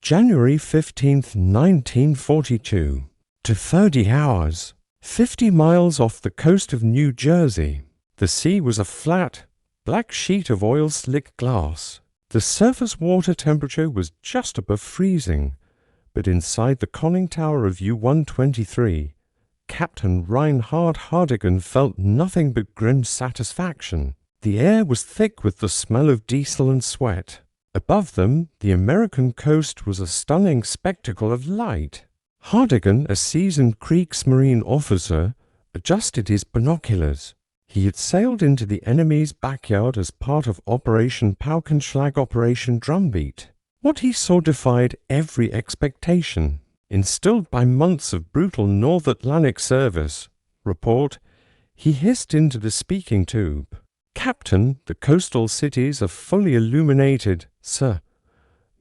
January 15th, 1942. To 30 hours. 50 miles off the coast of New Jersey. The sea was a flat, black sheet of oil-slick glass. The surface water temperature was just above freezing, but inside the conning tower of U-123, Captain Reinhard Hardigan felt nothing but grim satisfaction. The air was thick with the smell of diesel and sweat. Above them, the American coast was a stunning spectacle of light. Hardigan, a seasoned Kriegsmarine officer, adjusted his binoculars. He had sailed into the enemy's backyard as part of Operation Paukenschlag, Operation Drumbeat. What he saw defied every expectation. Instilled by months of brutal North Atlantic service, he hissed into the speaking tube. "Captain, the coastal cities are fully illuminated, sir.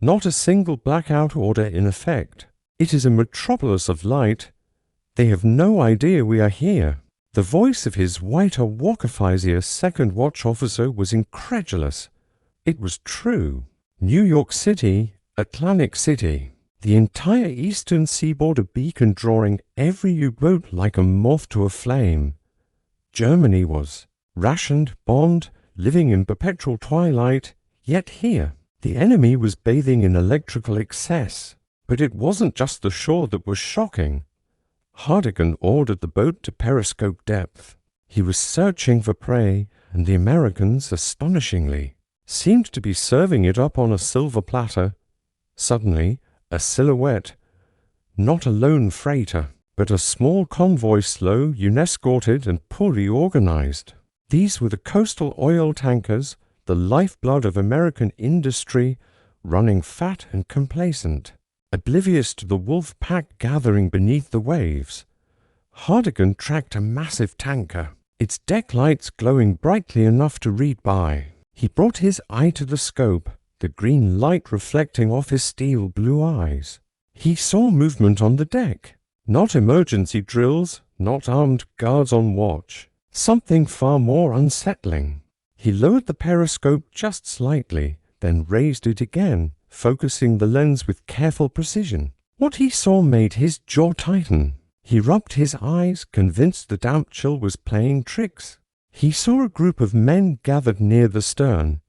Not a single blackout order in effect. It is a metropolis of light. They have no idea we are here." The voice of his whiter Walker-Fisier second watch officer was incredulous. It was true. New York City, Atlantic City. The entire eastern seaboard a beacon drawing every U-boat like a moth to a flame. Germany was rationed, bombed, living in perpetual twilight, yet here. The enemy was bathing in electrical excess. But it wasn't just the shore that was shocking. Hardigan ordered the boat to periscope depth. He was searching for prey, and the Americans, astonishingly, seemed to be serving it up on a silver platter. Suddenly, a silhouette, not a lone freighter, but a small convoy, slow, unescorted, and poorly organized. These were the coastal oil tankers, the lifeblood of American industry, running fat and complacent, oblivious to the wolf pack gathering beneath the waves. Hardigan tracked a massive tanker, its deck lights glowing brightly enough to read by. He brought his eye to the scope, the green light reflecting off his steel blue eyes. He saw movement on the deck. Not emergency drills, not armed guards on watch. Something far more unsettling. He lowered the periscope just slightly, then raised it again, focusing the lens with careful precision. What he saw made his jaw tighten. He rubbed his eyes, convinced the damp chill was playing tricks. He saw a group of men gathered near the stern.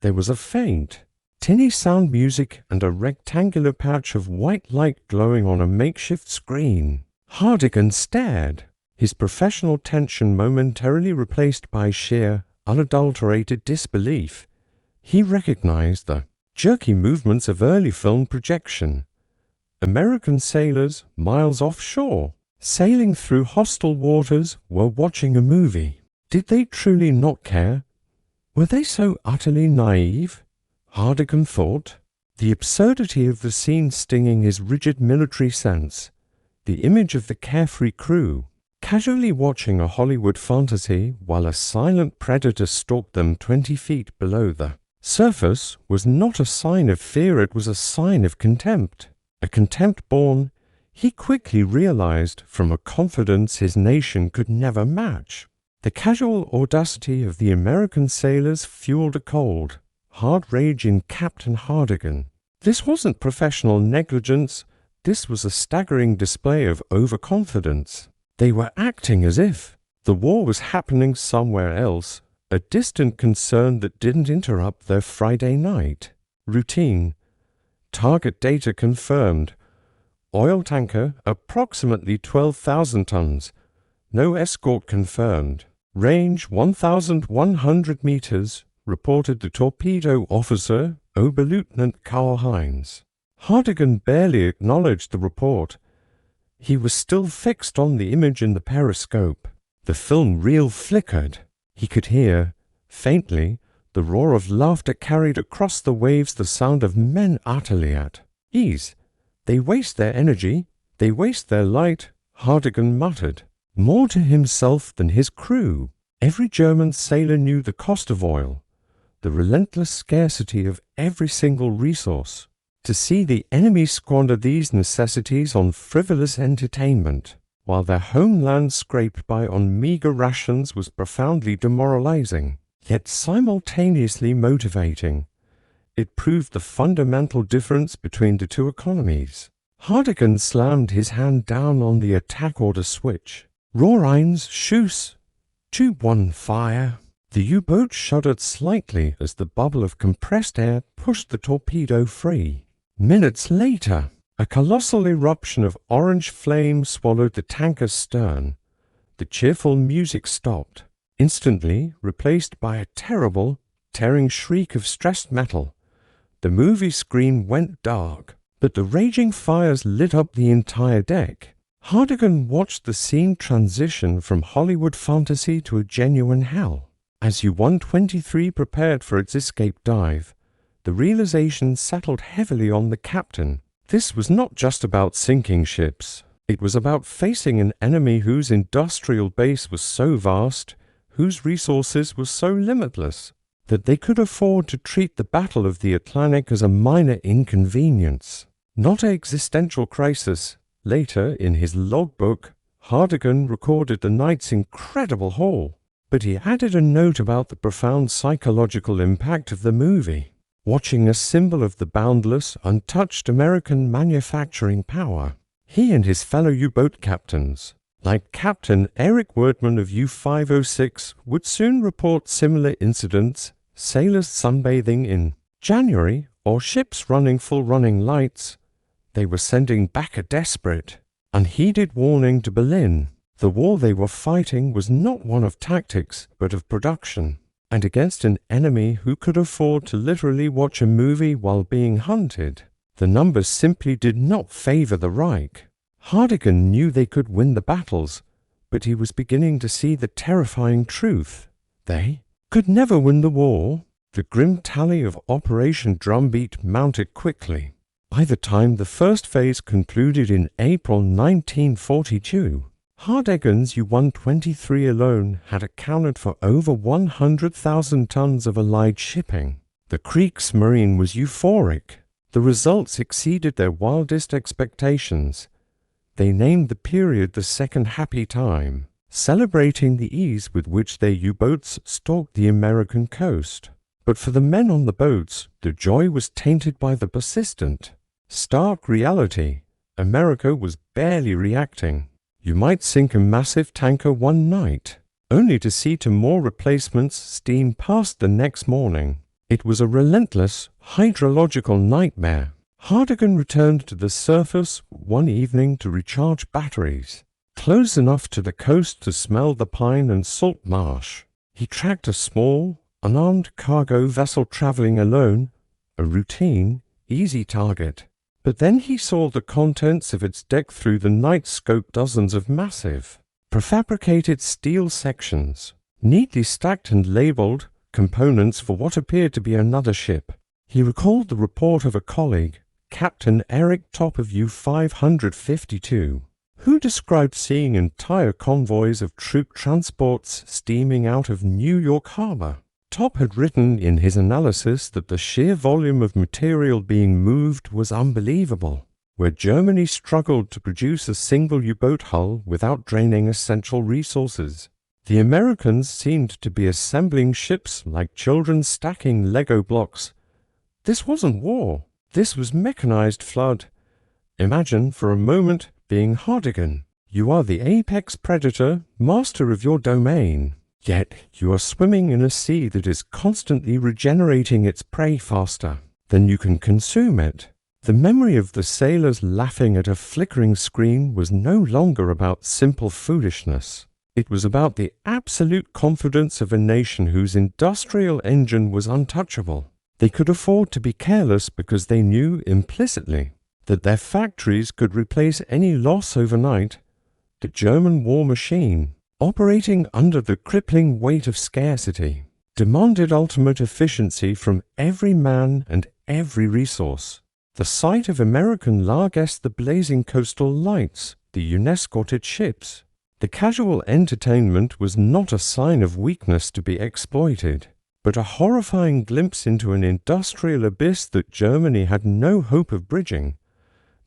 There was a faint, tinny sound music and a rectangular patch of white light glowing on a makeshift screen. Hardigan stared, his professional tension momentarily replaced by sheer, unadulterated disbelief. He recognized the jerky movements of early film projection. American sailors, miles offshore, sailing through hostile waters, were watching a movie. Did they truly not care? Were they so utterly naive? Hardigan thought. The absurdity of the scene stinging his rigid military sense. The image of the carefree crew, casually watching a Hollywood fantasy while a silent predator stalked them 20 feet below the surface, was not a sign of fear, it was a sign of contempt. A contempt born, he quickly realized, from a confidence his nation could never match. The casual audacity of the American sailors fueled a cold, hard rage in Captain Hardigan. This wasn't professional negligence, this was a staggering display of overconfidence. They were acting as if the war was happening somewhere else, a distant concern that didn't interrupt their Friday night routine. Target data confirmed. Oil tanker, approximately 12,000 tons. No escort confirmed. Range 1,100 meters, reported the torpedo officer, Oberleutnant Karl-Heinz. Hardigan barely acknowledged the report. He was still fixed on the image in the periscope. The film reel flickered. He could hear, faintly, the roar of laughter carried across the waves, the sound of men utterly at ease. They waste their energy, they waste their light, Hardigan muttered. More to himself than his crew. Every German sailor knew the cost of oil, the relentless scarcity of every single resource. To see the enemy squander these necessities on frivolous entertainment, while their homeland scraped by on meager rations, was profoundly demoralizing, yet simultaneously motivating. It proved the fundamental difference between the two economies. Hardigan slammed his hand down on the attack order switch. Rohr eins, Schuss. Tube 1, fire. The U-boat shuddered slightly as the bubble of compressed air pushed the torpedo free. Minutes later, a colossal eruption of orange flame swallowed the tanker's stern. The cheerful music stopped, instantly replaced by a terrible, tearing shriek of stressed metal. The movie screen went dark, but the raging fires lit up the entire deck. Hardigan watched the scene transition from Hollywood fantasy to a genuine hell. As U-123 prepared for its escape dive, the realization settled heavily on the captain. This was not just about sinking ships. It was about facing an enemy whose industrial base was so vast, whose resources were so limitless, that they could afford to treat the Battle of the Atlantic as a minor inconvenience, not an existential crisis. Later, in his logbook, Hardigan recorded the night's incredible haul, but he added a note about the profound psychological impact of the movie. Watching a symbol of the boundless, untouched American manufacturing power, he and his fellow U-boat captains, like Captain Eric Wordman of U-506, would soon report similar incidents, sailors sunbathing in January, or ships running full running lights. They were sending back a desperate, unheeded warning to Berlin. The war they were fighting was not one of tactics, but of production, and against an enemy who could afford to literally watch a movie while being hunted. The numbers simply did not favor the Reich. Hardigan knew they could win the battles, but he was beginning to see the terrifying truth. They could never win the war. The grim tally of Operation Drumbeat mounted quickly. By the time the first phase concluded in April 1942, Hardigan's U-123 alone had accounted for over 100,000 tons of Allied shipping. The Kriegsmarine was euphoric. The results exceeded their wildest expectations. They named the period the Second Happy Time, celebrating the ease with which their U-boats stalked the American coast. But for the men on the boats, the joy was tainted by the persistent, stark reality. America was barely reacting. You might sink a massive tanker one night, only to see two more replacements steam past the next morning. It was a relentless hydrological nightmare. Hardigan returned to the surface one evening to recharge batteries, close enough to the coast to smell the pine and salt marsh. He tracked a small, unarmed cargo vessel traveling alone, a routine, easy target. But then he saw the contents of its deck through the night scope. Dozens of massive, prefabricated steel sections, neatly stacked and labeled, components for what appeared to be another ship. He recalled the report of a colleague, Captain Eric Top of U-552, who described seeing entire convoys of troop transports steaming out of New York Harbor. Top had written in his analysis that the sheer volume of material being moved was unbelievable. Where Germany struggled to produce a single U-boat hull without draining essential resources, the Americans seemed to be assembling ships like children stacking Lego blocks. This wasn't war. This was mechanized flood. Imagine for a moment being Hardigan. You are the apex predator, master of your domain. Yet you are swimming in a sea that is constantly regenerating its prey faster than you can consume it. The memory of the sailors laughing at a flickering screen was no longer about simple foolishness. It was about the absolute confidence of a nation whose industrial engine was untouchable. They could afford to be careless because they knew implicitly that their factories could replace any loss overnight. The German war machine, operating under the crippling weight of scarcity, demanded ultimate efficiency from every man and every resource. The sight of American largesse, the blazing coastal lights, the UNESCO-escorted ships, the casual entertainment was not a sign of weakness to be exploited, but a horrifying glimpse into an industrial abyss that Germany had no hope of bridging.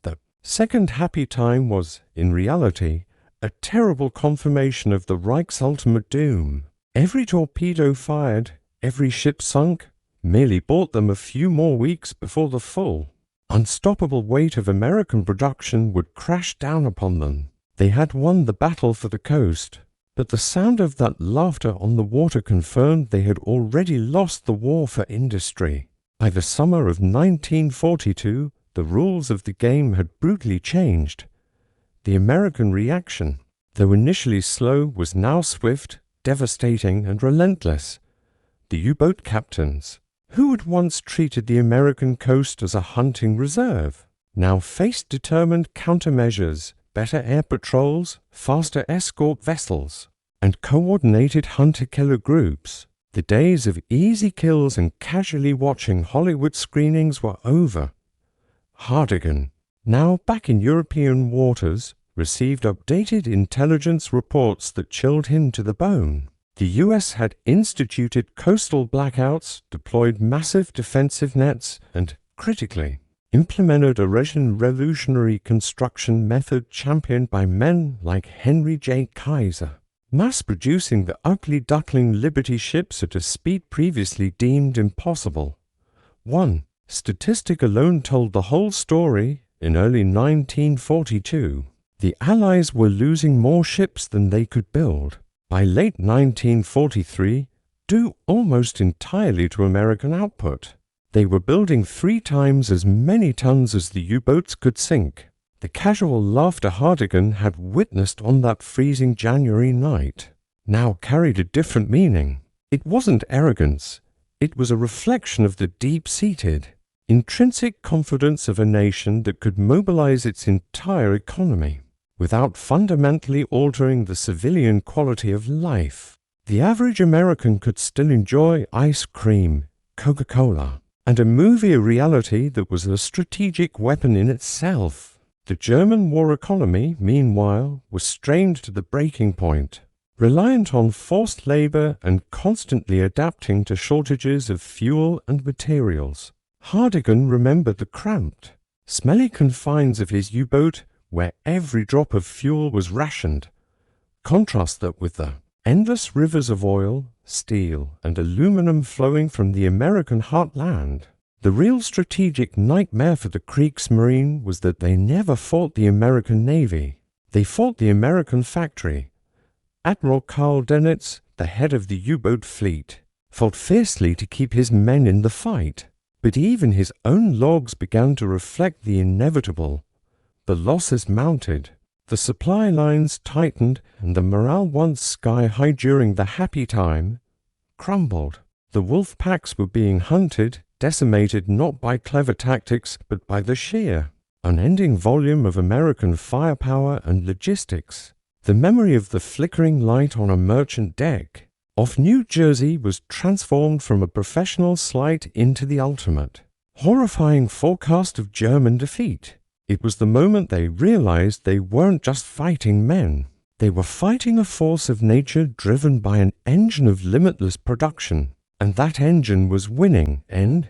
The Second Happy Time was, in reality, a terrible confirmation of the Reich's ultimate doom. Every torpedo fired, every ship sunk, merely bought them a few more weeks before the full, unstoppable weight of American production would crash down upon them. They had won the battle for the coast, but the sound of that laughter on the water confirmed they had already lost the war for industry. By the summer of 1942, the rules of the game had brutally changed. The American reaction, though initially slow, was now swift, devastating, and relentless. The U-boat captains, who had once treated the American coast as a hunting reserve, now faced determined countermeasures, better air patrols, faster escort vessels, and coordinated hunter-killer groups. The days of easy kills and casually watching Hollywood screenings were over. Hardigan, now back in European waters, received updated intelligence reports that chilled him to the bone. The US had instituted coastal blackouts, deployed massive defensive nets, and, critically, implemented a Russian revolutionary construction method championed by men like Henry J. Kaiser, mass-producing the ugly duckling Liberty ships at a speed previously deemed impossible. One statistic alone told the whole story. In early 1942, the Allies were losing more ships than they could build. By late 1943, due almost entirely to American output, they were building 3 times as many tons as the U-boats could sink. The casual laughter Hardigan had witnessed on that freezing January night now carried a different meaning. It wasn't arrogance. It was a reflection of the deep-seated, intrinsic confidence of a nation that could mobilize its entire economy without fundamentally altering the civilian quality of life. The average American could still enjoy ice cream, Coca-Cola, and a movie reality that was a strategic weapon in itself. The German war economy, meanwhile, was strained to the breaking point, reliant on forced labor and constantly adapting to shortages of fuel and materials. Hardigan remembered the cramped, smelly confines of his U-boat where every drop of fuel was rationed. Contrast that with the endless rivers of oil, steel, and aluminum flowing from the American heartland. The real strategic nightmare for the Kriegsmarine was that they never fought the American Navy. They fought the American factory. Admiral Karl Dönitz, the head of the U-boat fleet, fought fiercely to keep his men in the fight. But even his own logs began to reflect the inevitable. The losses mounted, the supply lines tightened, and the morale once sky-high during the happy time crumbled. The wolf packs were being hunted, decimated not by clever tactics, but by the sheer, unending volume of American firepower and logistics. The memory of the flickering light on a merchant deck off New Jersey was transformed from a professional slight into the ultimate, horrifying forecast of German defeat. It was the moment they realized they weren't just fighting men. They were fighting a force of nature driven by an engine of limitless production. And that engine was winning, and